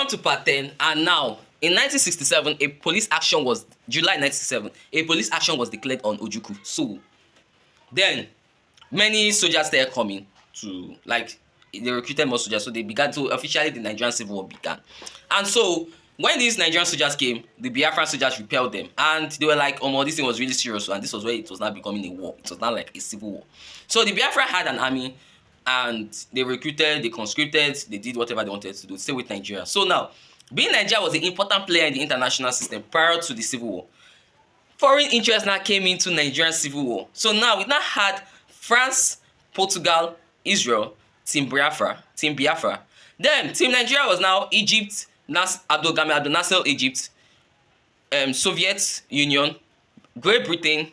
Welcome to part 10. And now, in 1967, a police action was July 1967. A police action was declared on Ojukwu. So then, many soldiers started coming to they recruited more soldiers. So they began to officially the Nigerian Civil War began. And so when these Nigerian soldiers came, the Biafran soldiers repelled them, and they were like, "Oh, this thing was really serious." And this was where it was now becoming a war. It was not like a civil war. So the Biafra had an army, and they recruited, they conscripted, they did whatever they wanted to do. Stay with Nigeria. So now, being Nigeria was an important player in the international system prior to the Civil War, foreign interests now came into Nigerian Civil War. So now we now had France, Portugal, Israel, Team Biafra. Then Team Nigeria was now Egypt, Abdel Nasser Egypt, Soviet Union, Great Britain,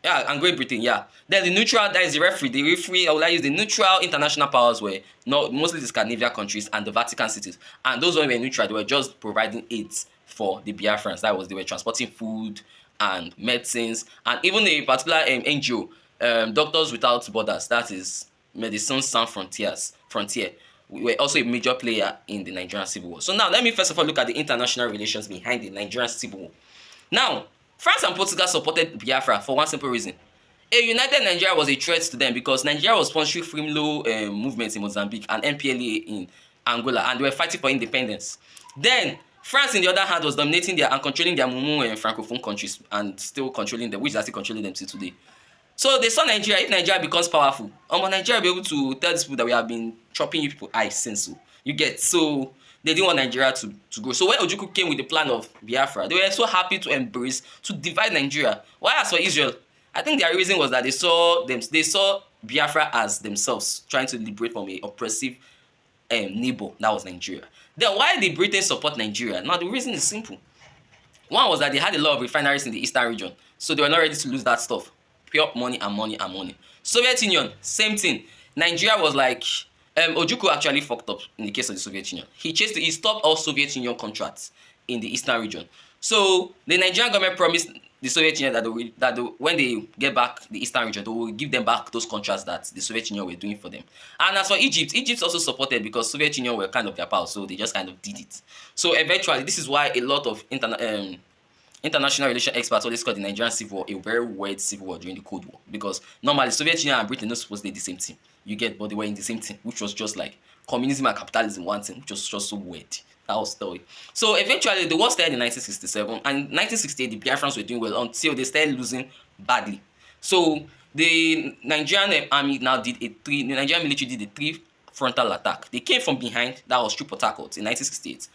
yeah. Then the neutral, that is the referee. The referee, I would like use the neutral international powers were not mostly the Scandinavian countries and the Vatican cities. And those ones were neutral, they were just providing aids for the Biafrans. That was, they were transporting food and medicines, and even a particular NGO, Doctors Without Borders, that is Médecins Sans Frontier, were also a major player in the Nigerian Civil War. So now, let me first of all look at the international relations behind the Nigerian Civil War. Now, France and Portugal supported Biafra for one simple reason. A united Nigeria was a threat to them because Nigeria was sponsoring Fremlo movements in Mozambique and MPLA in Angola, and they were fighting for independence. Then, France, in the other hand, was dominating and controlling their Mumu and Francophone countries, and still controlling them, which is still controlling them till today. So they saw Nigeria. If Nigeria becomes powerful, Nigeria will be able to tell these people that we have been chopping you people eyes since. So you get, so they didn't want Nigeria to grow. So when Ojukwu came with the plan of Biafra, they were so happy to embrace, to divide Nigeria. Why as for Israel? I think their reason was that they saw Biafra as themselves trying to liberate from a oppressive neighbor, that was Nigeria. Then why did Britain support Nigeria? Now the reason is simple. One was that they had a lot of refineries in the eastern region, so they were not ready to lose that stuff. Pure money and money and money. Soviet Union, same thing. Nigeria was like, Ojukwu actually fucked up in the case of the Soviet Union. He stopped all Soviet Union contracts in the eastern region. So the Nigerian government promised the Soviet Union that when they get back the eastern region, they will give them back those contracts that the Soviet Union were doing for them. And as for Egypt, Egypt also supported because Soviet Union were kind of their pals, so they just kind of did it. So eventually, this is why a lot of international relations experts always call the Nigerian Civil War a very weird civil war during the Cold War, because normally Soviet Union and Britain were supposed to be the same team. You get, but they were in the same team, which was just like communism and capitalism one thing, which was just so weird. That was story. So eventually the war started in 1967, and in 1968 the Biafrans were doing well until they started losing badly. So the Nigerian army now the Nigerian military did a three-frontal attack. They came from behind, that was through Port Harcourt in 1968.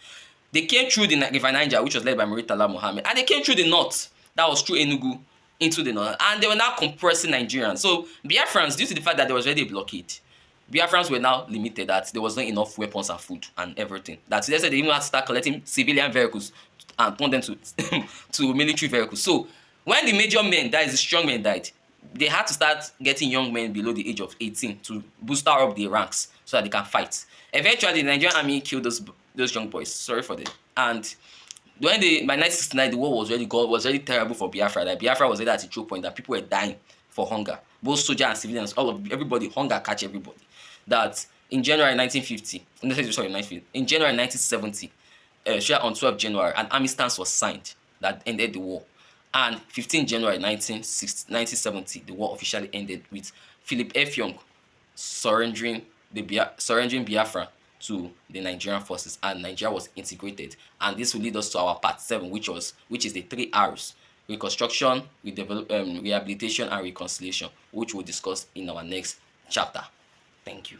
They came through the River Niger, which was led by Muritala Mohammed, and they came through the north, that was through Enugu, into the north, and they were now compressing Nigerians. So Biafrans, due to the fact that there was already a blockade, Biafrans were now limited, that there was not enough weapons and food and everything. That's they said they even had to start collecting civilian vehicles and turn them to military vehicles. So when the major men, that is the strong men, died, they had to start getting young men below the age of 18 to boost up the ranks so that they can fight. Eventually, the Nigerian army killed those young boys. Sorry for them. And by 1969, the war was really terrible for Biafra. That Biafra was at a choke point, that people were dying for hunger. Both soldiers and civilians, everybody, hunger catch everybody. That in January 1950, in January 1970, on 12 January, an armistice was signed that ended the war. And 15 January 1970, the war officially ended with Philip F. Young surrendering Biafra to the Nigerian forces, and Nigeria was integrated. And this will lead us to our part 7, which is the 3 R's: reconstruction, rehabilitation, and reconciliation, which we'll discuss in our next chapter. Thank you.